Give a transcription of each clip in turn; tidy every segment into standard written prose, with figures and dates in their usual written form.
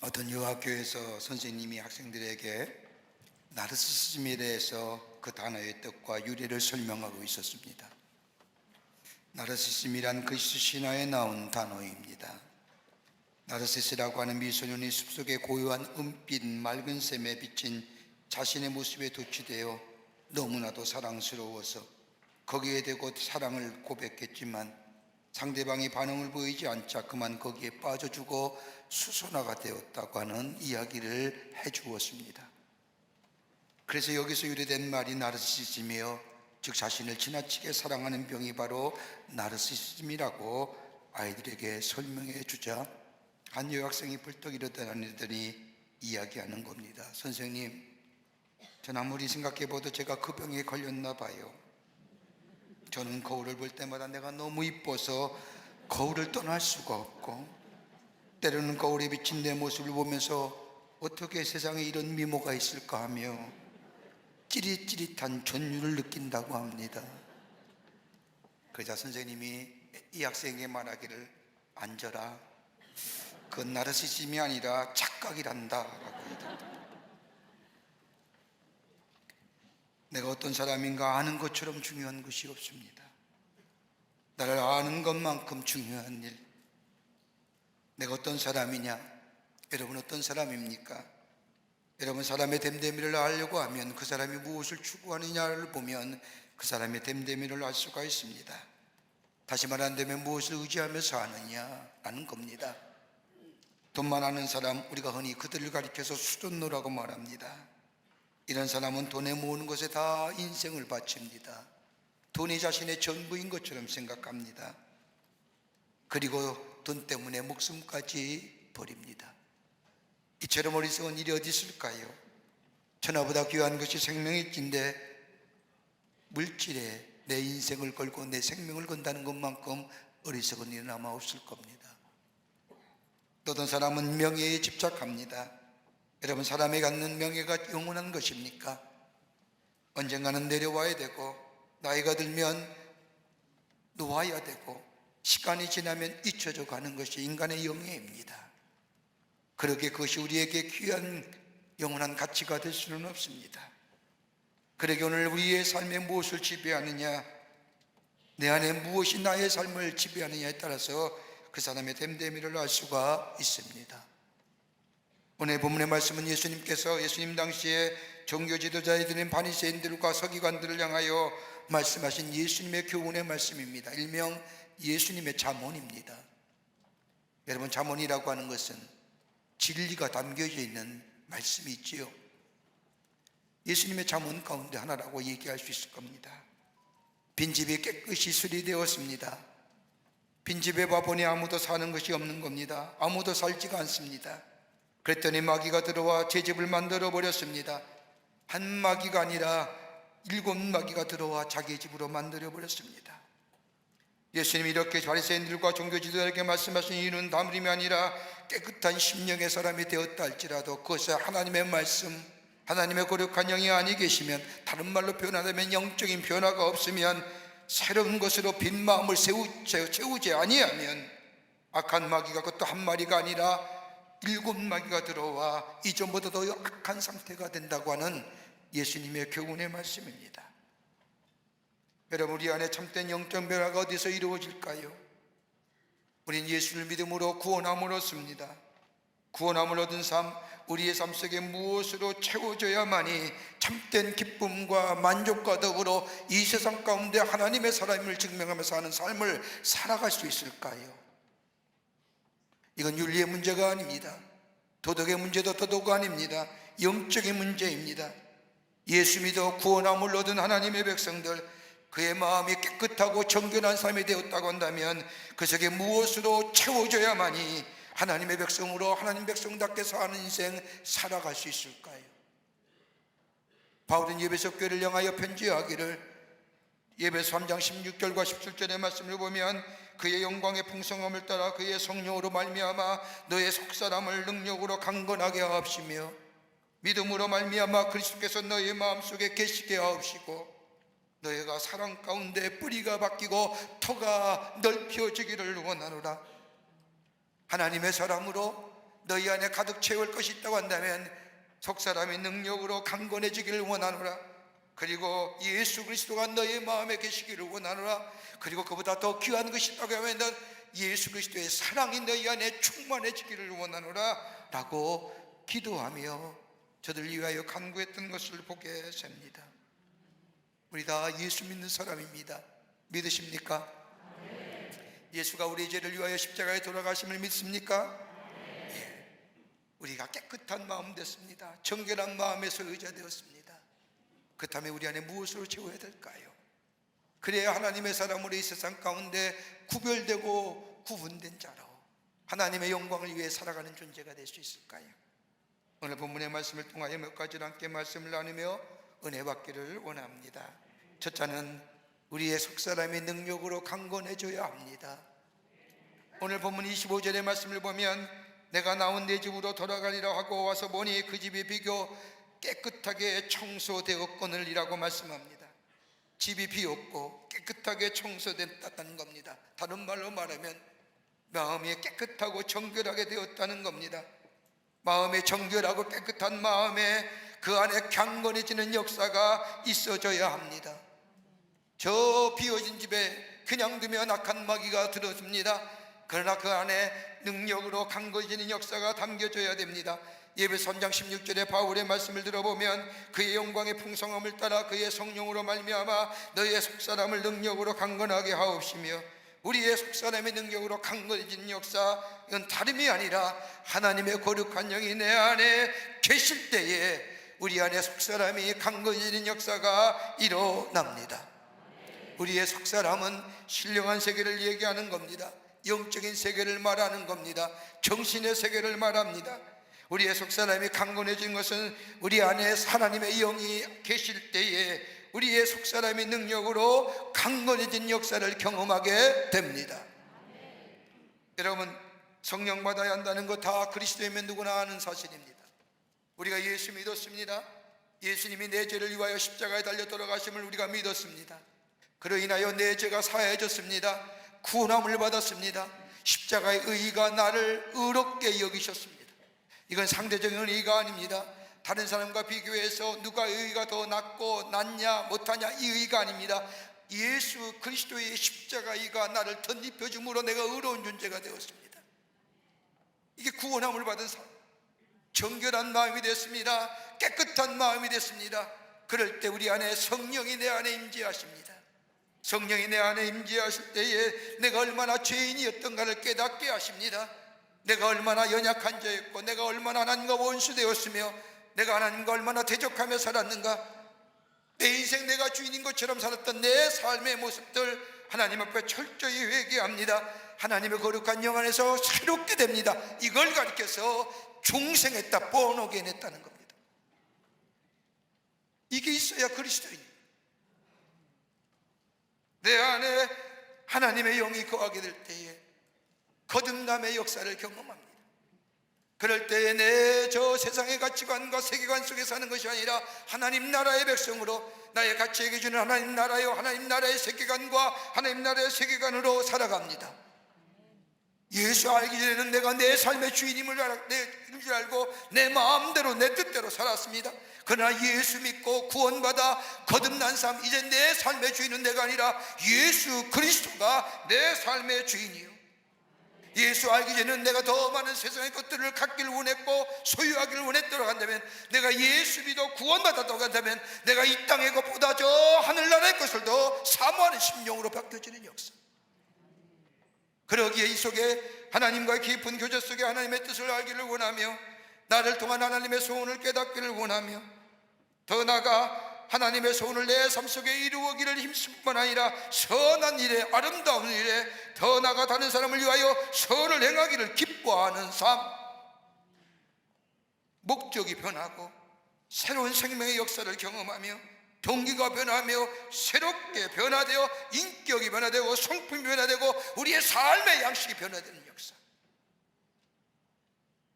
어떤 여학교에서 선생님이 학생들에게 나르시시즘에 대해서 그 단어의 뜻과 유래를 설명하고 있었습니다. 나르시시즘이란 그리스 신화에 나온 단어입니다. 나르시스라고 하는 미소년이 숲속의 고요한 은빛 맑은 샘에 비친 자신의 모습에 도취되어 너무나도 사랑스러워서 거기에 대고 사랑을 고백했지만 상대방이 반응을 보이지 않자 그만 거기에 빠져 죽어 수소나가 되었다고 하는 이야기를 해주었습니다. 그래서 여기서 유래된 말이 나르시시즘이요, 즉 자신을 지나치게 사랑하는 병이 바로 나르시시즘이라고 아이들에게 설명해 주자 한 여학생이 벌떡 일어나더니 이야기하는 겁니다. 선생님, 전 아무리 생각해봐도 제가 그 병에 걸렸나 봐요. 저는 거울을 볼 때마다 내가 너무 이뻐서 거울을 떠날 수가 없고, 때로는 거울에 비친 내 모습을 보면서 어떻게 세상에 이런 미모가 있을까 하며 찌릿찌릿한 전율을 느낀다고 합니다. 그러자 선생님이 이 학생에게 말하기를, 앉아라, 그건 나르시즘이 아니라 착각이란다 라고 얘기합니다. 내가 어떤 사람인가 아는 것처럼 중요한 것이 없습니다. 나를 아는 것만큼 중요한 일, 내가 어떤 사람이냐, 여러분 어떤 사람입니까? 여러분, 사람의 됨됨이를 알려고 하면 그 사람이 무엇을 추구하느냐를 보면 그 사람의 됨됨이를 알 수가 있습니다. 다시 말한다면 무엇을 의지하며 사느냐라는 겁니다. 돈만 아는 사람, 우리가 흔히 그들을 가리켜서 수돈노라고 말합니다. 이런 사람은 돈에 모으는 것에 다 인생을 바칩니다. 돈이 자신의 전부인 것처럼 생각합니다. 그리고 돈 때문에 목숨까지 버립니다. 이처럼 어리석은 일이 어디 있을까요? 천하보다 귀한 것이 생명일진데 물질에 내 인생을 걸고 내 생명을 건다는 것만큼 어리석은 일은 아마 없을 겁니다. 또 어떤 사람은 명예에 집착합니다. 여러분, 사람이 갖는 명예가 영원한 것입니까? 언젠가는 내려와야 되고, 나이가 들면 놓아야 되고, 시간이 지나면 잊혀져 가는 것이 인간의 영예입니다. 그렇게 그것이 우리에게 귀한 영원한 가치가 될 수는 없습니다. 그러게 오늘 우리의 삶에 무엇을 지배하느냐, 내 안에 무엇이 나의 삶을 지배하느냐에 따라서 그 사람의 됨됨이를 알 수가 있습니다. 오늘 본문의 말씀은 예수님 당시에 종교 지도자들인 바리새인들과 서기관들을 향하여 말씀하신 예수님의 교훈의 말씀입니다. 일명 예수님의 잠언입니다. 여러분, 잠언이라고 하는 것은 진리가 담겨져 있는 말씀이 있지요. 예수님의 잠언 가운데 하나라고 얘기할 수 있을 겁니다. 빈집이 깨끗이 수리되었습니다. 빈집에 와보니 아무도 사는 것이 없는 겁니다. 아무도 살지가 않습니다. 그랬더니 마귀가 들어와 제 집을 만들어 버렸습니다. 한 마귀가 아니라 7마귀가 들어와 자기 집으로 만들어 버렸습니다. 예수님이 이렇게 바리새인들과 종교 지도자에게 말씀하신 이유는 다름이 아니라 깨끗한 심령의 사람이 되었다 할지라도 그것이 하나님의 말씀, 하나님의 거룩한 영이 아니 계시면, 다른 말로 표현하자면 영적인 변화가 없으면, 새로운 것으로 빈 마음을 채우지 아니하면 악한 마귀가, 그것도 한 마리가 아니라 7마귀가 들어와 이전보다 더 악한 상태가 된다고 하는 예수님의 교훈의 말씀입니다. 여러분, 우리 안에 참된 영적 변화가 어디서 이루어질까요? 우린 예수를 믿음으로 구원함을 얻습니다. 구원함을 얻은 삶, 우리의 삶 속에 무엇으로 채워져야만이 참된 기쁨과 만족과 더불어 이 세상 가운데 하나님의 사랑을 증명하며 사는 삶을 살아갈 수 있을까요? 이건 윤리의 문제가 아닙니다. 도덕의 문제도 도덕 아닙니다. 영적인 문제입니다. 예수 믿어 구원함을 얻은 하나님의 백성들, 그의 마음이 깨끗하고 정결한 삶이 되었다고 한다면 그 속에 무엇으로 채워져야만이 하나님의 백성으로 하나님 백성답게 사는 인생 살아갈 수 있을까요? 바울은 예배소 교회를 향하여 편지하기를, 예배소 3장 16절과 17절의 말씀을 보면 그의 영광의 풍성함을 따라 그의 성령으로 말미암아 너의 속사람을 능력으로 강건하게 하옵시며 믿음으로 말미암아 그리스도께서 너의 마음속에 계시게 하옵시고 너희가 사랑 가운데 뿌리가 바뀌고 터가 넓혀지기를 원하노라. 하나님의 사랑으로 너희 안에 가득 채울 것이 있다고 한다면 속사람의 능력으로 강건해지기를 원하노라. 그리고 예수 그리스도가 너희 마음에 계시기를 원하노라. 그리고 그보다 더 귀한 것이 있다고 하면 예수 그리스도의 사랑이 너희 안에 충만해지기를 원하노라 라고 기도하며 저들 위하여 간구했던 것을 보게 됩니다. 우리 다 예수 믿는 사람입니다. 믿으십니까? 예수가 우리의 죄를 위하여 십자가에 돌아가심을 믿습니까? 예. 우리가 깨끗한 마음 됐습니다. 정결한 마음에서 의자되었습니다. 그렇다면 우리 안에 무엇으로 채워야 될까요? 그래야 하나님의 사람으로 이 세상 가운데 구별되고 구분된 자로 하나님의 영광을 위해 살아가는 존재가 될 수 있을까요? 오늘 본문의 말씀을 통하여 몇 가지를 함께 말씀을 나누며 은혜 받기를 원합니다. 첫째는 우리의 속사람의 능력으로 강건해져야 합니다. 오늘 본문 25절의 말씀을 보면 내가 나온 내 집으로 돌아가리라 하고 와서 보니 그 집이 비교 깨끗하게 청소되었거늘이라고 말씀합니다. 집이 비었고 깨끗하게 청소됐다는 겁니다. 다른 말로 말하면 마음이 깨끗하고 정결하게 되었다는 겁니다. 마음이 정결하고 깨끗한 마음에 그 안에 강건해지는 역사가 있어져야 합니다. 저 비어진 집에 그냥 두면 악한 마귀가 들어듭니다. 그러나 그 안에 능력으로 강건해지는 역사가 담겨져야 됩니다. 예배서 3장 16절의 바울의 말씀을 들어보면 그의 영광의 풍성함을 따라 그의 성령으로 말미암아 너희의 속사람을 능력으로 강건하게 하옵시며, 우리의 속사람의 능력으로 강건해지는 역사, 이건 다름이 아니라 하나님의 거룩한 영이 내 안에 계실 때에 우리 안에 속사람이 강건해지는 역사가 일어납니다. 우리의 속사람은 신령한 세계를 얘기하는 겁니다. 영적인 세계를 말하는 겁니다. 정신의 세계를 말합니다. 우리의 속사람이 강건해진 것은 우리 안에 하나님의 영이 계실 때에 우리의 속사람의 능력으로 강건해진 역사를 경험하게 됩니다. 여러분, 성령 받아야 한다는 거 다 그리스도이면 누구나 아는 사실입니다. 우리가 예수 믿었습니다. 예수님이 내 죄를 위하여 십자가에 달려 돌아가심을 우리가 믿었습니다. 그로 인하여 내 죄가 사해졌습니다. 구원함을 받았습니다. 십자가의 의의가 나를 의롭게 여기셨습니다. 이건 상대적인 의의가 아닙니다. 다른 사람과 비교해서 누가 의의가 더 낫고 낫냐 못하냐 이 의의가 아닙니다. 예수 그리스도의 십자가 의가 나를 덧입혀줌으로 내가 의로운 존재가 되었습니다. 이게 구원함을 받은 사람, 정결한 마음이 됐습니다. 깨끗한 마음이 됐습니다. 그럴 때 우리 안에 성령이 내 안에 임재하십니다. 성령이 내 안에 임재하실 때에 내가 얼마나 죄인이었던가를 깨닫게 하십니다. 내가 얼마나 연약한 자였고 내가 얼마나 하나님과 원수되었으며 내가 하나님과 얼마나 대적하며 살았는가, 내 인생 내가 주인인 것처럼 살았던 내 삶의 모습들 하나님 앞에 철저히 회개합니다. 하나님의 거룩한 영 안에서 새롭게 됩니다. 이걸 가리켜서 중생했다, 본어게인 했다는 겁니다. 이게 있어야 그리스도인입니다. 내 안에 하나님의 영이 거하게 될 때에 거듭남의 역사를 경험합니다. 그럴 때에 내 저 세상의 가치관과 세계관 속에 사는 것이 아니라 하나님 나라의 백성으로 나의 가치에게 주는 하나님 나라요, 하나님 나라의 세계관과 하나님 나라의 세계관으로 살아갑니다. 예수 알기 전에는 내가 내 삶의 주인임을 줄 알고 내 마음대로 내 뜻대로 살았습니다. 그러나 예수 믿고 구원받아 거듭난 삶, 이제 내 삶의 주인은 내가 아니라 예수 그리스도가 내 삶의 주인이요, 예수 알기 전에는 내가 더 많은 세상의 것들을 갖기를 원했고 소유하기를 원했다고 한다면, 내가 예수 믿어 구원받았다고 한다면 내가 이 땅의 것보다 저 하늘나라의 것을 더 사모하는 심령으로 바뀌어지는 역사. 그러기에 이 속에 하나님과의 깊은 교제 속에 하나님의 뜻을 알기를 원하며 나를 통한 하나님의 소원을 깨닫기를 원하며 더 나아가 하나님의 소원을 내 삶 속에 이루어기를 힘쓸 뿐만 아니라 선한 일에, 아름다운 일에, 더 나아가 다른 사람을 위하여 선을 행하기를 기뻐하는 삶, 목적이 변하고 새로운 생명의 역사를 경험하며 동기가 변하며 새롭게 변화되어 인격이 변화되고 성품이 변화되고 우리의 삶의 양식이 변화되는 역사,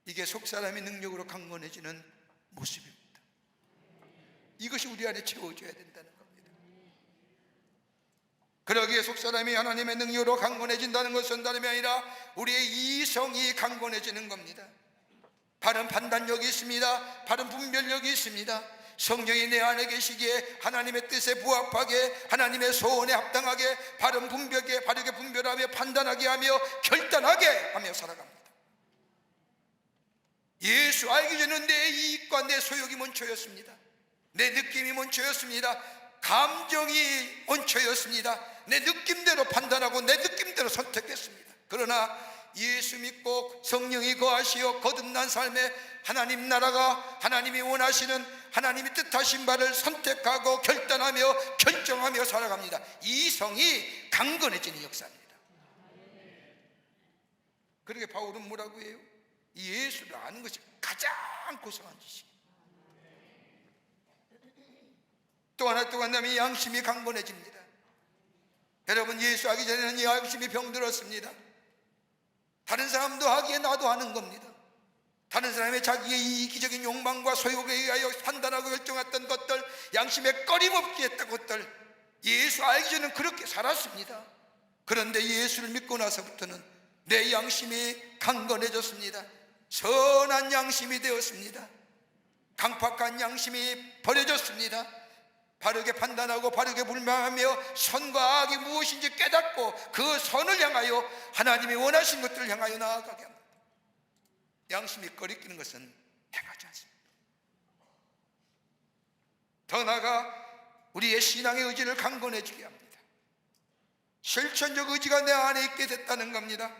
이게 속사람의 능력으로 강건해지는 모습입니다. 이것이 우리 안에 채워져야 된다는 겁니다. 그러기에 속사람이 하나님의 능력으로 강건해진다는 것은 다름이 아니라 우리의 이성이 강건해지는 겁니다. 바른 판단력이 있습니다. 바른 분별력이 있습니다. 성령이 내 안에 계시기에 하나님의 뜻에 부합하게, 하나님의 소원에 합당하게 바른 분별하게, 바르게 분별하며 판단하게 하며 결단하게 하며 살아갑니다. 예수 알기 전에는 내 이익과 내 소욕이 먼저였습니다. 내 느낌이 먼저였습니다. 감정이 먼저였습니다. 내 느낌대로 판단하고 내 느낌대로 선택했습니다. 그러나 예수 믿고 성령이 거하시어 거듭난 삶에 하나님 나라가, 하나님이 원하시는, 하나님이 뜻하신 바를 선택하고 결단하며 결정하며 살아갑니다. 이 성이 강건해지는 역사입니다. 그러게 바울은 뭐라고 해요? 이 예수를 아는 것이 가장 고상한 짓이에요. 또 하나 또 한다면 양심이 강건해집니다. 여러분, 예수 하기 전에는 이 양심이 병들었습니다. 다른 사람도 하기에 나도 하는 겁니다. 다른 사람의 자기의 이기적인 욕망과 소욕에 의하여 판단하고 결정했던 것들, 양심에 꺼림없게 했던 것들, 예수 알기 전에는 그렇게 살았습니다. 그런데 예수를 믿고 나서부터는 내 양심이 강건해졌습니다. 선한 양심이 되었습니다. 강팍한 양심이 버려졌습니다. 바르게 판단하고 바르게 분별하며 선과 악이 무엇인지 깨닫고 그 선을 향하여 하나님이 원하신 것들을 향하여 나아가게 합니다. 양심이 꺼리끼는 것은 행하지 않습니다. 더 나아가 우리의 신앙의 의지를 강건해지게 합니다. 실천적 의지가 내 안에 있게 됐다는 겁니다.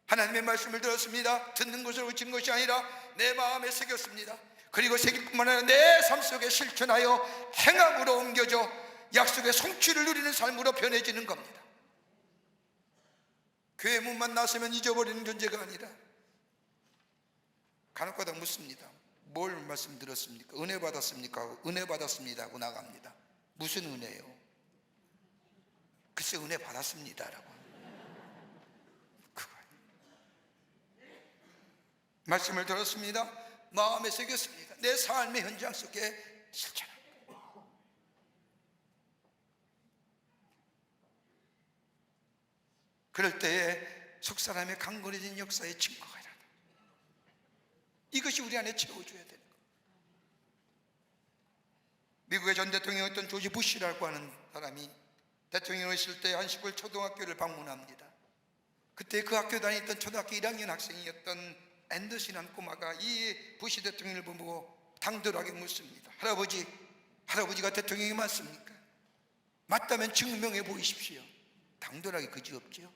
하나님의 말씀을 들었습니다. 듣는 것으로 그친 것이 아니라 내 마음에 새겼습니다. 그리고 새길 뿐만 아니라 내 삶 속에 실천하여 행함으로 옮겨져 약속의 성취를 누리는 삶으로 변해지는 겁니다. 교회 문만 나서면 잊어버리는 존재가 아니라 간혹가다 묻습니다. 뭘 말씀 들었습니까? 은혜 받았습니까? 은혜 받았습니다 하고 나갑니다. 무슨 은혜요? 글쎄 은혜 받았습니다라고. 그거예요. 말씀을 들었습니다. 마음에 새겼습니다. 내 삶의 현장 속에 실천합니다. 그럴 때에 속사람의 강건해진 역사의 증거가 일어납니다. 이것이 우리 안에 채워줘야 되는 거예요. 미국의 전 대통령이었던 조지 부시라고 하는 사람이 대통령을 있을 때 한시골 초등학교를 방문합니다. 그때 그 학교 다니던 초등학교 1학년 학생이었던 앤더슨이라는 꼬마가 이 부시 대통령을 보고 당돌하게 묻습니다. 할아버지가 대통령이 맞습니까? 맞다면 증명해 보이십시오. 당돌하게 그지없죠.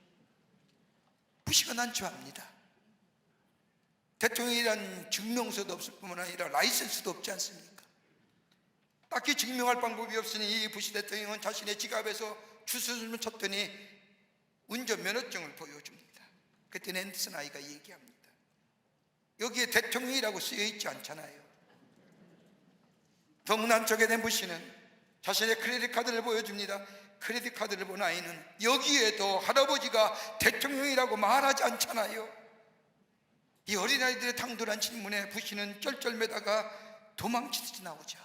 부시가 난처합니다. 대통령이란 증명서도 없을 뿐만 아니라 라이센스도 없지 않습니까? 딱히 증명할 방법이 없으니 이 부시 대통령은 자신의 지갑에서 주스를 쳤더니 운전면허증을 보여줍니다. 그때 앤더슨 아이가 얘기합니다. 여기에 대통령이라고 쓰여있지 않잖아요. 더 무난하게 된 부시는 자신의 크레딧 카드를 보여줍니다. 크레딧 카드를 본 아이는 여기에도 할아버지가 대통령이라고 말하지 않잖아요. 이 어린아이들의 당돌한 질문에 부시는 쩔쩔매다가 도망치듯이 나오죠.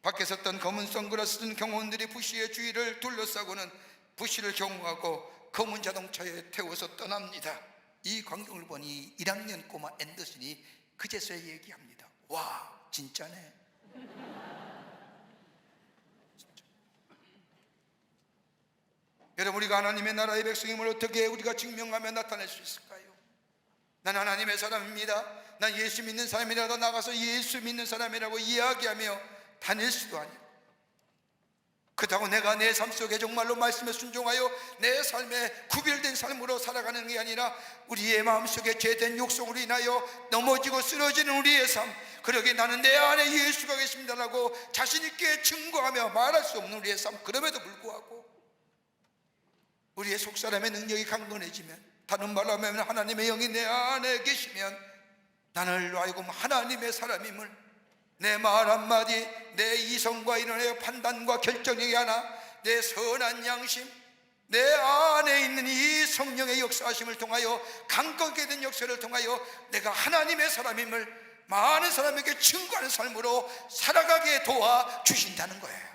밖에 섰던 검은 선글라스 든 경호원들이 부시의 주위를 둘러싸고는 부시를 경호하고 검은 자동차에 태워서 떠납니다. 이 광경을 보니 1학년 꼬마 앤더슨이 그제서야 얘기합니다. 와, 진짜네. 진짜. 여러분, 우리가 하나님의 나라의 백성임을 어떻게 우리가 증명하며 나타낼 수 있을까요? 난 하나님의 사람입니다. 난 예수 믿는 사람이라도 나가서 예수 믿는 사람이라고 이야기하며 다닐 수도 아니고, 그렇다고 내가 내 삶 속에 정말로 말씀에 순종하여 내 삶에 구별된 삶으로 살아가는 게 아니라 우리의 마음속에 죄된 욕성으로 인하여 넘어지고 쓰러지는 우리의 삶, 그러게 나는 내 안에 예수가 계십니다라고 자신 있게 증거하며 말할 수 없는 우리의 삶, 그럼에도 불구하고 우리의 속사람의 능력이 강건해지면, 다른 말로 하면 하나님의 영이 내 안에 계시면 나를 하여금 하나님의 사람임을 내 말 한마디, 내 이성과 인원의 판단과 결정력이 하나, 내 선한 양심, 내 안에 있는 이 성령의 역사하심을 통하여 강건하게 된 역사를 통하여 내가 하나님의 사람임을 많은 사람에게 증거하는 삶으로 살아가게 도와주신다는 거예요.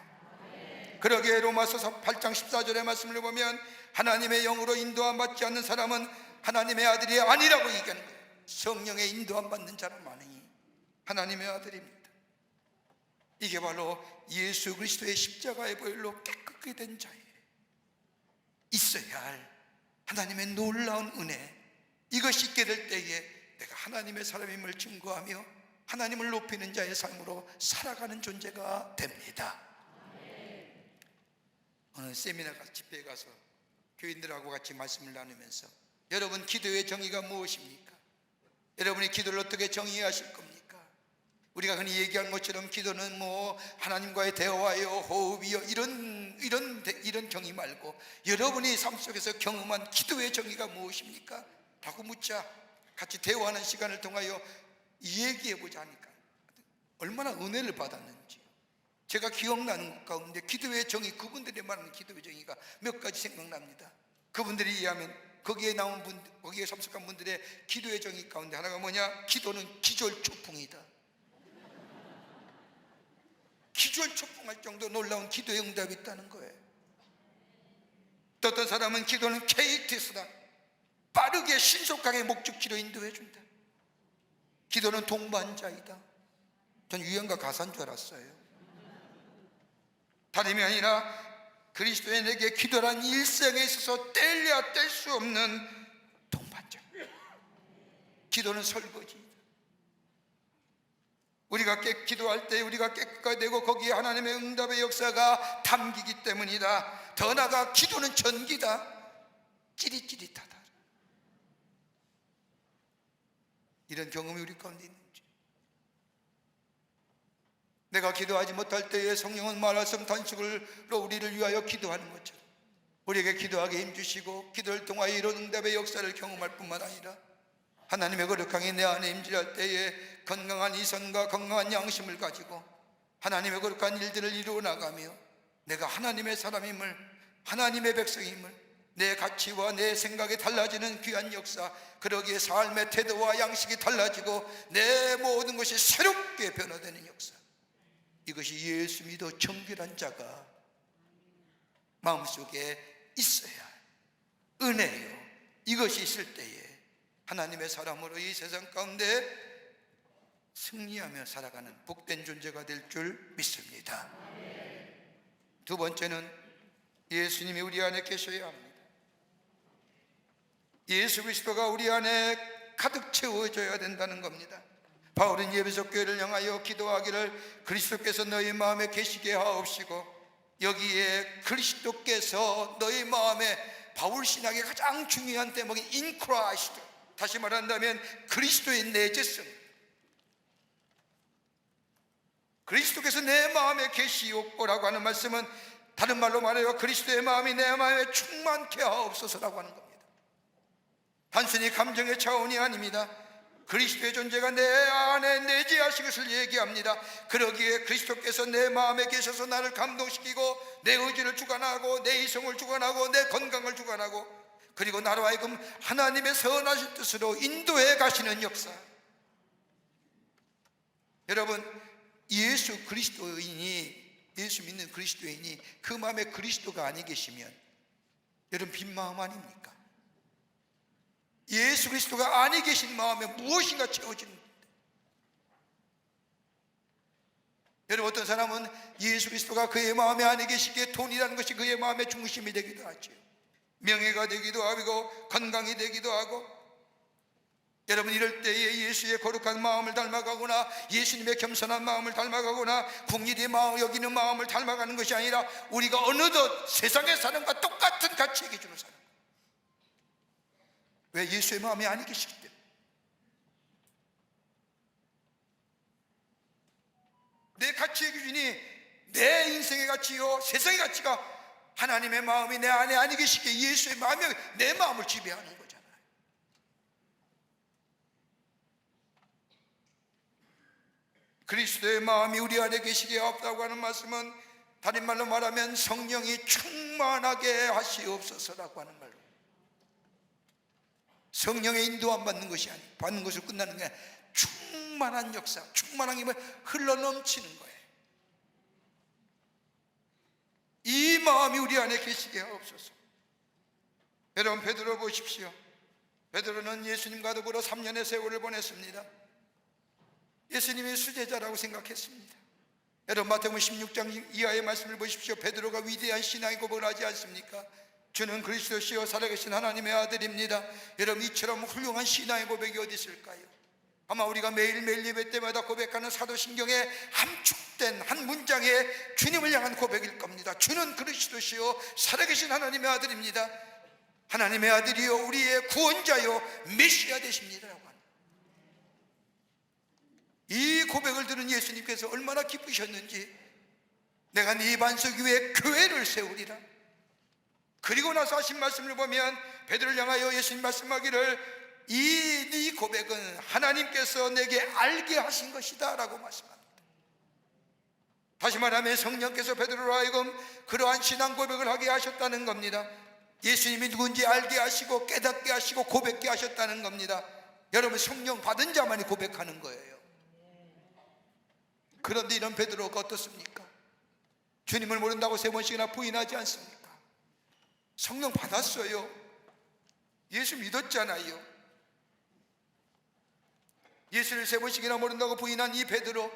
그러기에 로마서 8장 14절의 말씀을 보면 하나님의 영으로 인도함 받지 않는 사람은 하나님의 아들이 아니라고 얘기하는 거예요. 성령의 인도함 받는 자라마니 하나님의 아들입니다. 이게 바로 예수 그리스도의 십자가의 보혈로 깨끗게 된 자예요. 있어야 할 하나님의 놀라운 은혜, 이것이 있게 될 때에 내가 하나님의 사람임을 증거하며 하나님을 높이는 자의 삶으로 살아가는 존재가 됩니다. 오늘 세미나 집회에 가서 교인들하고 같이 말씀을 나누면서 여러분, 기도의 정의가 무엇입니까? 여러분이 기도를 어떻게 정의하실 겁니까? 우리가 흔히 얘기한 것처럼 기도는 뭐 하나님과의 대화요, 호흡이요, 이런 정의 말고 여러분이 삶 속에서 경험한 기도의 정의가 무엇입니까? 라고 묻자 같이 대화하는 시간을 통하여 얘기해보자 하니까 얼마나 은혜를 받았는지. 제가 기억나는 것 가운데 기도의 정의, 그분들이 말하는 기도의 정의가 몇 가지 생각납니다. 그분들이 이해하면 거기에 나온 거기에 참석한 분들의 기도의 정의 가운데 하나가 뭐냐? 기도는 기절초풍이다. 기절초풍할 정도 놀라운 기도의 응답이 있다는 거예요. 또 어떤 사람은 기도는 KTX다. 빠르게 신속하게 목적지로 인도해준다. 기도는 동반자이다. 전 유행가 가사인 줄 알았어요. 다름이 아니라 그리스도의 내게 기도란 일생에 있어서 뗄래야 뗄 수 없는 동반자. 기도는 설거지이다. 우리가 기도할 때 우리가 깨끗하게 되고 거기에 하나님의 응답의 역사가 담기기 때문이다. 더 나아가 기도는 전기다. 찌릿찌릿하다. 이런 경험이 우리 가운데 있는지. 내가 기도하지 못할 때에 성령은 말씀 단식으로 우리를 위하여 기도하는 것처럼 우리에게 기도하게 힘주시고 기도를 통하여 이런 응답의 역사를 경험할 뿐만 아니라 하나님의 거룩함이 내 안에 임재할 때에 건강한 이성과 건강한 양심을 가지고 하나님의 거룩한 일들을 이루어 나가며 내가 하나님의 사람임을, 하나님의 백성임을, 내 가치와 내 생각이 달라지는 귀한 역사, 그러기에 삶의 태도와 양식이 달라지고 내 모든 것이 새롭게 변화되는 역사, 이것이 예수 믿어 정결한 자가 마음속에 있어야 할 은혜요. 이것이 있을 때에 하나님의 사람으로 이 세상 가운데 승리하며 살아가는 복된 존재가 될 줄 믿습니다. 두 번째는 예수님이 우리 안에 계셔야 합니다. 예수 그리스도가 우리 안에 가득 채워져야 된다는 겁니다. 바울은 에베소 교회를 향하여 기도하기를 그리스도께서 너희 마음에 계시게 하옵시고, 여기에 그리스도께서 너희 마음에, 바울 신학의 가장 중요한 대목이 in Christ, 다시 말한다면 그리스도의 내재성, 그리스도께서 내 마음에 계시옵고라고 하는 말씀은 다른 말로 말해요, 그리스도의 마음이 내 마음에 충만케 하옵소서라고 하는 겁니다. 단순히 감정의 차원이 아닙니다. 그리스도의 존재가 내 안에 내재하신 것을 얘기합니다. 그러기에 그리스도께서 내 마음에 계셔서 나를 감동시키고 내 의지를 주관하고 내 이성을 주관하고 내 건강을 주관하고, 그리고 나로 하여금 하나님의 선하신 뜻으로 인도해 가시는 역사. 여러분, 예수 믿는 그리스도인이 그 마음에 그리스도가 아니 계시면 여러분 빈 마음 아닙니까? 예수 그리스도가 아니 계신 마음에 무엇인가 채워지는 겁니다. 여러분, 어떤 사람은 예수 그리스도가 그의 마음에 아니 계시기에 돈이라는 것이 그의 마음의 중심이 되기도 하죠. 명예가 되기도 하고 건강이 되기도 하고. 여러분, 이럴 때에 예수의 거룩한 마음을 닮아가거나 예수님의 겸손한 마음을 닮아가거나 궁일이 여기는 마음을 닮아가는 것이 아니라 우리가 어느덧 세상의 사람과 똑같은 가치의 기준으로 사는 거예요. 왜? 예수의 마음이 아니 계시기 때문에. 내 가치의 기준이 내 인생의 가치요 세상의 가치가 하나님의 마음이 내 안에 아니 계시기에 예수의 마음이 내 마음을 지배하는 거잖아요. 그리스도의 마음이 우리 안에 계시게 없다고 하는 말씀은 다른 말로 말하면 성령이 충만하게 하시옵소서라고 하는 말로, 성령의 인도함 받는 것이 아니고 받는 것으로 끝나는 게 아니라 충만한 역사, 충만한 힘을 흘러넘치는 거예요. 이 마음이 우리 안에 계시게 하옵소서. 여러분, 베드로 보십시오. 베드로는 예수님과 더불어 3년의 세월을 보냈습니다. 예수님이 수제자라고 생각했습니다. 여러분, 마태복음 16장 이하의 말씀을 보십시오. 베드로가 위대한 신앙의 고백을 하지 않습니까? 주는 그리스도시요 살아계신 하나님의 아들입니다. 여러분, 이처럼 훌륭한 신앙의 고백이 어디 있을까요? 아마 우리가 매일매일 예배 때마다 고백하는 사도신경의 함축된 한 문장의 주님을 향한 고백일 겁니다. 주는 그리스도시요 살아계신 하나님의 아들입니다. 하나님의 아들이요 우리의 구원자요 메시아 되십니다라고 합니다. 이 고백을 들은 예수님께서 얼마나 기쁘셨는지, 내가 네 반석 위에 교회를 세우리라. 그리고 나서 하신 말씀을 보면 베드로를 향하여 예수님 말씀하기를 이 네 고백은 하나님께서 내게 알게 하신 것이다 라고 말씀합니다. 다시 말하면 성령께서 베드로로 하여금 그러한 신앙 고백을 하게 하셨다는 겁니다. 예수님이 누군지 알게 하시고 깨닫게 하시고 고백게 하셨다는 겁니다. 여러분, 성령 받은 자만이 고백하는 거예요. 그런데 이런 베드로가 어떻습니까? 주님을 모른다고 3번씩이나 부인하지 않습니까? 성령 받았어요. 예수 믿었잖아요. 예수를 3번씩이나 모른다고 부인한 이 베드로,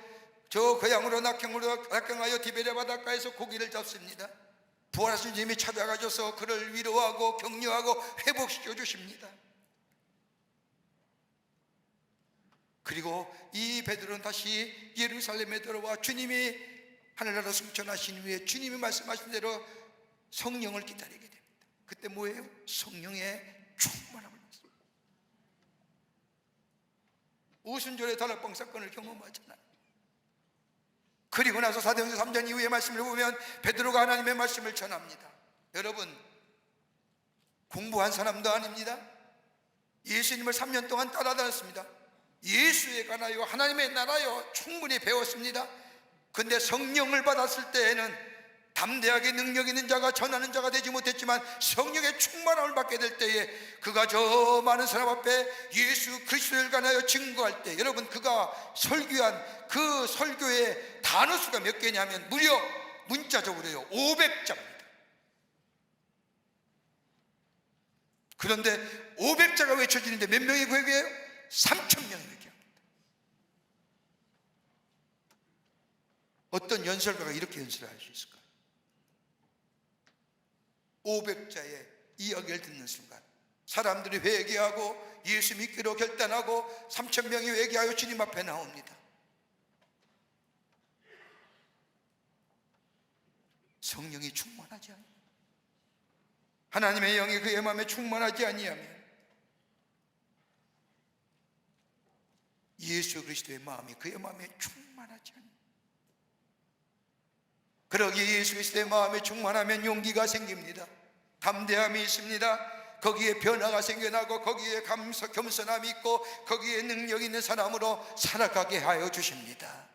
저 고향으로 낙향하여 디베랴 바닷가에서 고기를 잡습니다. 부활하신 주님이 찾아가셔서 그를 위로하고 격려하고 회복시켜 주십니다. 그리고 이 베드로는 다시 예루살렘에 들어와 주님이 하늘나라 승천하신 후에 주님이 말씀하신 대로 성령을 기다리게 됩니다. 그때 뭐예요? 성령의 충만함을 받습니다. 오순절의 다락방 사건을 경험하잖아요. 그리고 나서 사도행전 3장 이후의 말씀을 보면 베드로가 하나님의 말씀을 전합니다. 여러분, 공부한 사람도 아닙니다. 예수님을 3년 동안 따라다녔습니다. 예수에 관하여 하나님의 나라요 충분히 배웠습니다. 근데 성령을 받았을 때에는 담대하게 능력 있는 자가 전하는 자가 되지 못했지만 성령의 충만함을 받게 될 때에 그가 저 많은 사람 앞에 예수 그리스도를 관하여 증거할 때, 여러분, 그가 설교한 그 설교의 단어 수가 몇 개냐면 무려 문자적으로요 500자입니다. 그런데 500자가 외쳐지는데 몇 명이 회개해요? 3,000명이 회개합니다. 어떤 연설가가 이렇게 연설을 할 수 있을까요? 500자의 이야기를 듣는 순간 사람들이 회개하고 예수 믿기로 결단하고 3,000명이 회개하여 주님 앞에 나옵니다. 성령이 충만하지 않아요. 하나님의 영이 그의 마음에 충만하지 아니하면 예수 그리스도의 마음이 그의 마음에 충만하지 않아요. 그러기에 예수 그리스도의 마음에 충만하면 용기가 생깁니다. 담대함이 있습니다. 거기에 변화가 생겨나고 거기에 겸손함이 있고 거기에 능력 있는 사람으로 살아가게 하여 주십니다.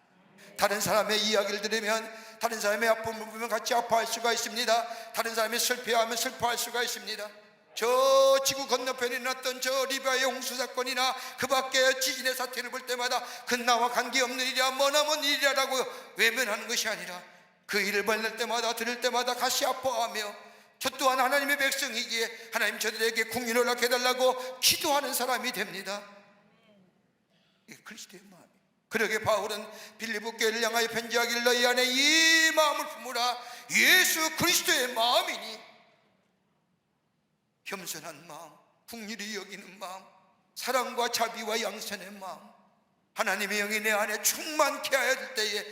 다른 사람의 이야기를 들으면 다른 사람의 아픔을 보면 같이 아파할 수가 있습니다. 다른 사람이 슬퍼하면 슬퍼할 수가 있습니다. 저 지구 건너편에 났던 저 리비아의 홍수 사건이나 그 밖에 지진의 사태를 볼 때마다 그 나와 관계없는 일이야 머나먼 일이라고 외면하는 것이 아니라 그 일을 벌릴 때마다 들을 때마다 같이 아파하며 저 또한 하나님의 백성이기에 하나님 저들에게 국민을 낳게 해달라고 기도하는 사람이 됩니다. 이게 그리스도의 마음이에요. 그러게 바울은 빌립보 교회를 향하여 편지하기를 너희 안에 이 마음을 품으라. 예수 그리스도의 마음이니 겸손한 마음, 긍휼히 여기는 마음, 사랑과 자비와 양선의 마음, 하나님의 영이 내 안에 충만케 하여 될 때에,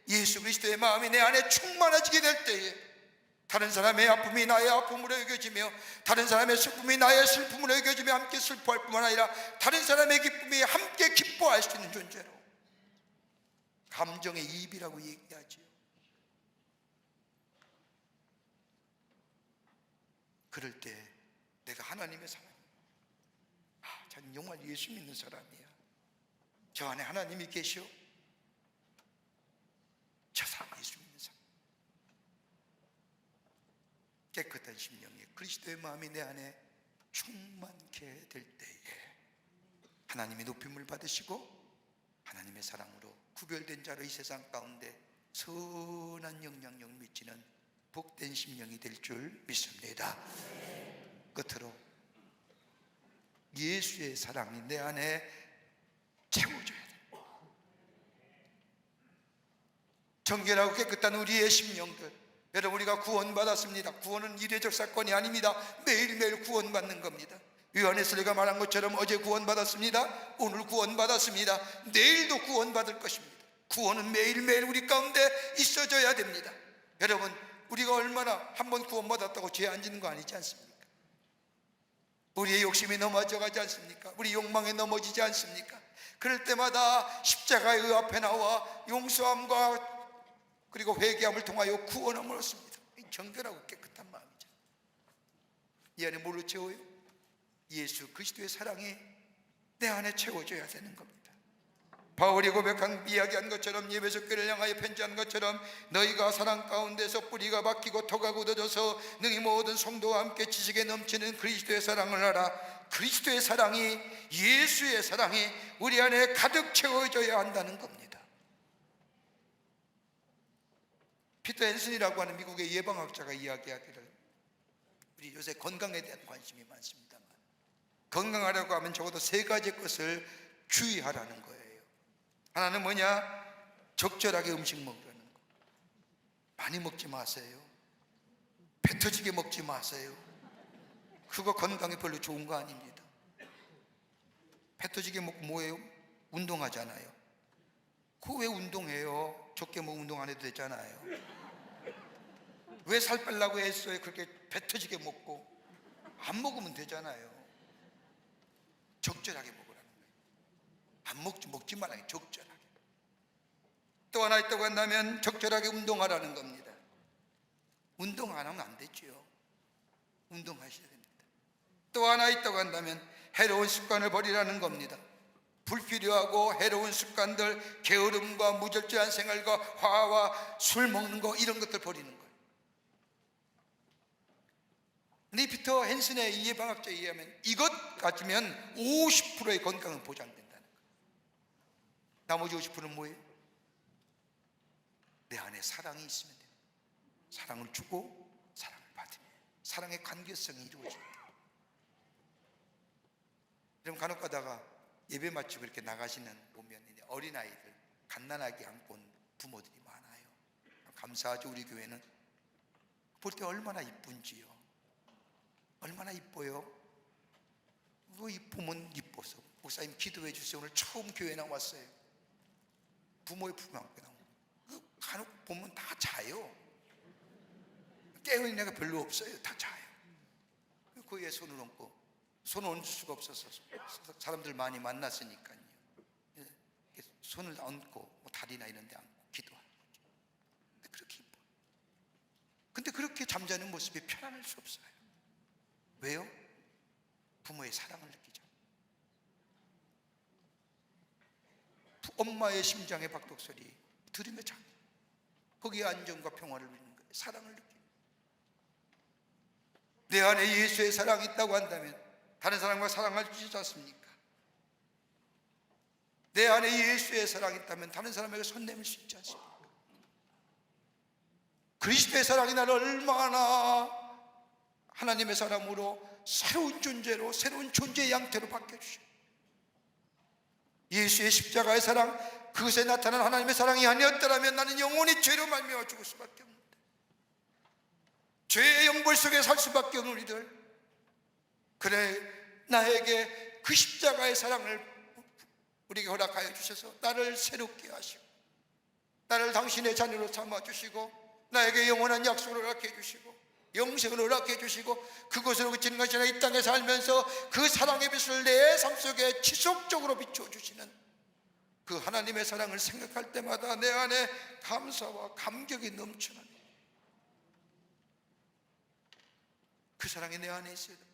예수 그리스도의 마음이 내 안에 충만해지게 될 때에 다른 사람의 아픔이 나의 아픔으로 여겨지며 다른 사람의 슬픔이 나의 슬픔으로 여겨지며 함께 슬퍼할 뿐만 아니라 다른 사람의 기쁨이 함께 기뻐할 수 있는 존재로, 감정의 이입이라고 얘기하지요. 그럴 때 내가 하나님의 사람이야. 저는 정말 예수 믿는 사람이야. 저 안에 하나님이 계시오. 저 사람 예수 믿는 사람. 깨끗한 심령에 그리스도의 마음이 내 안에 충만케 될 때에 하나님의 높임을 받으시고 하나님의 사랑으로 구별된 자로 이 세상 가운데 선한 영향력 미치는 복된 심령이 될 줄 믿습니다. 끝으로 예수의 사랑이 내 안에 채워져야 돼. 정결하고 깨끗한 우리의 심령들, 여러분, 우리가 구원받았습니다. 구원은 이례적 사건이 아닙니다. 매일매일 구원받는 겁니다. 요한에서가 말한 것처럼 어제 구원받았습니다, 오늘 구원받았습니다, 내일도 구원받을 것입니다. 구원은 매일매일 우리 가운데 있어져야 됩니다. 여러분, 우리가 얼마나 한번 구원받았다고 죄 안 짓는 거 아니지 않습니까? 우리의 욕심에 넘어져가지 않습니까? 우리 욕망에 넘어지지 않습니까? 그럴 때마다 십자가의 앞에 나와 용서함과 그리고 회개함을 통하여 구원함을 얻습니다. 정결하고 깨끗한 마음이죠. 이 안에 뭘로 채워요? 예수 그리스도의 사랑이 내 안에 채워져야 되는 겁니다. 바울이 고백한 이야기한 것처럼, 예배소 교회를 향하여 편지한 것처럼, 너희가 사랑 가운데서 뿌리가 박히고 토가 굳어져서 능히 모든 성도와 함께 지식에 넘치는 그리스도의 사랑을 알아. 그리스도의 사랑이, 예수의 사랑이 우리 안에 가득 채워져야 한다는 겁니다. 피터 앤슨이라고 하는 미국의 예방학자가 이야기하기를, 우리 요새 건강에 대한 관심이 많습니다만 건강하려고 하면 적어도 3가지 것을 주의하라는 거예요. 하나는 뭐냐? 적절하게 음식 먹으라는 거. 많이 먹지 마세요. 배 터지게 먹지 마세요. 그거 건강에 별로 좋은 거 아닙니다. 배 터지게 먹고 뭐예요? 운동하잖아요. 그거 왜 운동해요? 적게 먹으면 운동 안 해도 되잖아요. 왜 살 빼려고 했어요? 그렇게 배 터지게 먹고. 안 먹으면 되잖아요. 적절하게 먹으라는 거예요. 안 먹지 말아요. 적절하게. 또 하나 있다고 한다면 적절하게 운동하라는 겁니다. 운동 안 하면 안 되죠. 운동하셔야 됩니다. 또 하나 있다고 한다면 해로운 습관을 버리라는 겁니다. 불필요하고 해로운 습관들, 게으름과 무절제한 생활과 화와 술 먹는 거, 이런 것들 버리는 거예요. 근데 피터 헨슨의 이 예방학자에 의하면 이것 가지면 50%의 건강은 보장된다는 거예요. 나머지 50%는 뭐예요? 내 안에 사랑이 있으면 돼요. 사랑을 주고 사랑을 받으면 사랑의 관계성이 이루어집니다. 여러분, 간혹 가다가 예배 마치고 이렇게 나가시는 보면 어린아이들 갓난아기 안고 온 부모들이 많아요. 감사하죠. 우리 교회는 볼 때 얼마나 이쁜지요. 얼마나 이뻐요. 뭐 이쁘면 이뻐서 목사님 기도해 주세요. 오늘 처음 교회 나왔어요. 부모의 품 안고 나오고, 간혹 보면 다 자요. 깨어있는 애가 별로 없어요. 다 자요. 그 위에 손을 얹고, 손을 얹을 수가 없어서 사람들 많이 만났으니까요. 손을 얹고 다리나 이런 데 얹고 기도하는 거죠. 근데 그렇게 이뻐. 근데 그렇게 잠자는 모습이 편안할 수 없어요. 왜요? 부모의 사랑을 느끼죠. 엄마의 심장의 박동소리 들으며 자. 거기에 안정과 평화를 누리는 거예요. 사랑을 느끼는. 내 안에 예수의 사랑이 있다고 한다면 다른 사람과 사랑할 수 있지 않습니까? 내 안에 예수의 사랑이 있다면 다른 사람에게 손 내밀 수 있지 않습니까? 그리스도의 사랑이 나를 얼마나 하나님의 사람으로 새로운 존재로, 새로운 존재의 양태로 바뀌어주셔. 예수의 십자가의 사랑, 그것에 나타난 하나님의 사랑이 아니었더라면 나는 영원히 죄로 말미암아 죽을 수밖에 없는데, 죄의 영벌 속에 살 수밖에 없는 우리들. 그래, 나에게 그 십자가의 사랑을 우리에게 허락하여 주셔서 나를 새롭게 하시고, 나를 당신의 자녀로 삼아주시고, 나에게 영원한 약속을 허락해 주시고, 영생을 허락해 주시고, 그것으로 그치는 것이 아니라 이 땅에 살면서 그 사랑의 빛을 내 삶 속에 지속적으로 비춰주시는 그 하나님의 사랑을 생각할 때마다 내 안에 감사와 감격이 넘쳐나는, 그 사랑이 내 안에 있어야 됩니다.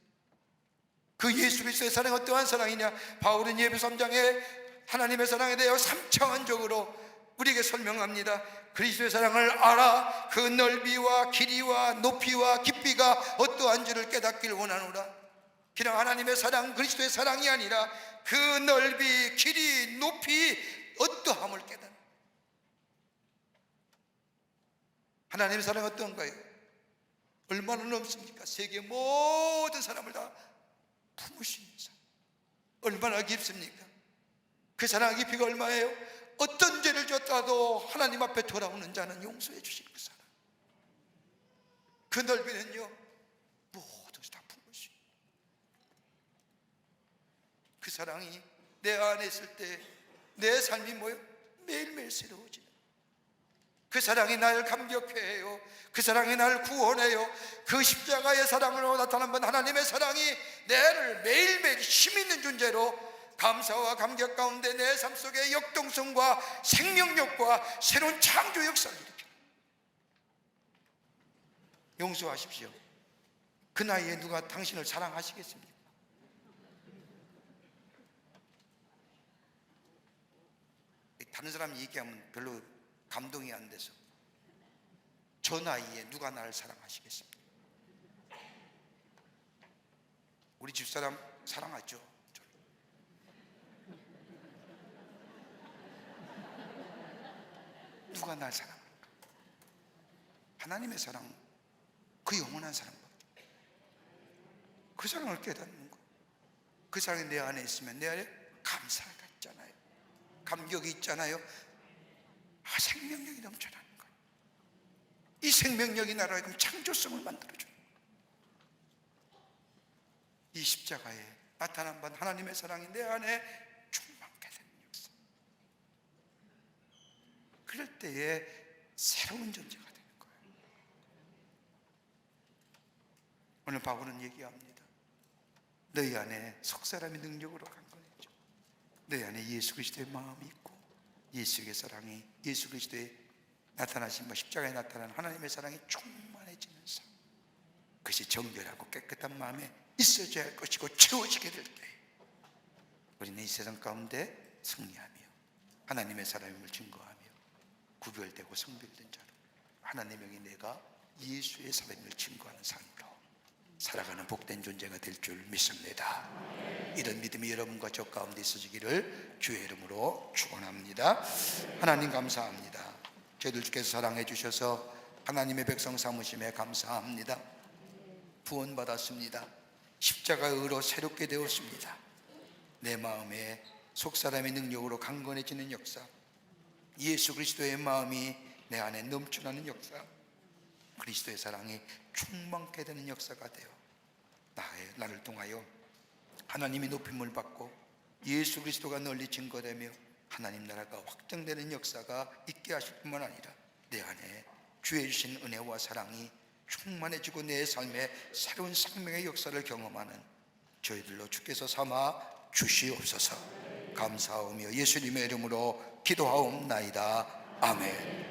그 예수 그리스도의 사랑이 어떠한 사랑이냐? 바울은 예배소 3장에 하나님의 사랑에 대하여 3차원적으로 우리에게 설명합니다. 그리스도의 사랑을 알아 그 넓이와 길이와 높이와 깊이가 어떠한 줄을 깨닫기를 원하노라. 그냥 하나님의 사랑, 그리스도의 사랑이 아니라 그 넓이, 길이, 높이, 어떠함을 깨닫는. 하나님의 사랑은 어떤가요? 얼마나 넘습니까? 세계 모든 사람을 다 품으시는 사랑. 얼마나 깊습니까? 그 사랑의 깊이가 얼마예요? 어떤 죄를 졌다도 하나님 앞에 돌아오는 자는 용서해 주시는 그 사랑. 그 넓이는요, 모든 것이 다 품으시. 그 사랑이 내 안에 있을 때 내 삶이 뭐예요? 매일매일 새로워지는. 그 사랑이 나를 감격해 해요. 그 사랑이 나를 구원해요. 그 십자가의 사랑으로 나타난 하나님의 사랑이 나를 매일매일 힘있는 존재로 감사와 감격 가운데 내 삶 속에 역동성과 생명력과 새로운 창조 역사를 일으켜요. 용서하십시오. 그 나이에 누가 당신을 사랑하시겠습니까? 다른 사람이 얘기하면 별로 감동이 안 돼서, 저 나이에 누가 나를 사랑하시겠습니까? 우리 집사람 사랑하죠? 누가 날 사랑할까? 하나님의 사랑, 그 영원한 사랑밖에. 그 사랑을 깨닫는 거. 그 사랑이 내 안에 있으면 내 안에 감사가 있잖아요. 감격이 있잖아요. 생명력이 넘쳐나는 거예요. 이 생명력이 나로 하여금 창조성을 만들어줘요. 이 십자가에 나타난 바 하나님의 사랑이 내 안에 충만케 되는 역사. 그럴 때에 새로운 존재가 되는 거예요. 오늘 바울은 얘기합니다. 너희 안에 속사람의 능력으로 강건해져. 너희 안에 예수 그리스도의 마음이 있고 예수의 사랑이, 예수 그리스도의 나타나신 십자가에 나타난 하나님의 사랑이 충만해지는 삶. 그것이 정결하고 깨끗한 마음에 있어져야 할 것이고 채워지게 될 때 우리는 이 세상 가운데 승리하며 하나님의 사랑임을 증거하며 구별되고 성별된 자로 하나님의 영이 내가 예수의 사랑임을 증거하는 삶으로 살아가는 복된 존재가 될 줄 믿습니다. 이런 믿음이 여러분과 저 가운데 있어지기를 주의 이름으로 축원합니다. 하나님 감사합니다. 저희들 주께서 사랑해 주셔서 하나님의 백성 삼으심에 감사합니다. 구원받았습니다. 십자가의 의로 새롭게 되었습니다. 내 마음에 속사람의 능력으로 강건해지는 역사, 예수 그리스도의 마음이 내 안에 넘쳐나는 역사, 그리스도의 사랑이 충만케 되는 역사가 되어 나를 통하여 하나님의 높임을 받고 예수 그리스도가 널리 증거되며 하나님 나라가 확장되는 역사가 있게 하실 뿐만 아니라 내 안에 주의 주신 은혜와 사랑이 충만해지고 내 삶에 새로운 생명의 역사를 경험하는 저희들로 주께서 삼아 주시옵소서. 감사하며 예수님의 이름으로 기도하옵나이다. 아멘.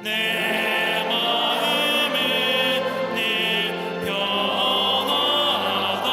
내 마음은 늘 변하다.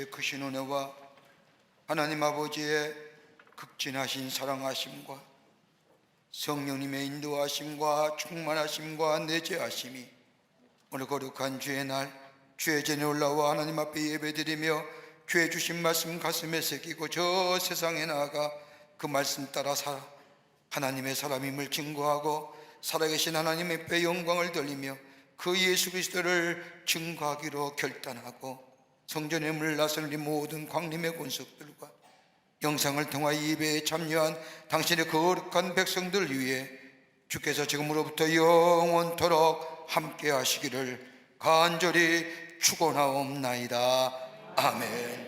그리스도의 크신 은혜와 하나님 아버지의 극진하신 사랑하심과 성령님의 인도하심과 충만하심과 내재하심이 오늘 거룩한 주의 날 주의 전에 올라와 하나님 앞에 예배드리며 주의 주신 말씀 가슴에 새기고 저 세상에 나아가 그 말씀 따라 살아 하나님의 사람임을 증거하고 살아계신 하나님 앞에 영광을 돌리며 그 예수 그리스도를 증거하기로 결단하고 성전의 문을 나설 이 모든 광림의 권속들과 영상을 통하여 예배에 참여한 당신의 거룩한 백성들 위해 주께서 지금으로부터 영원토록 함께 하시기를 간절히 축원하옵나이다. 아멘.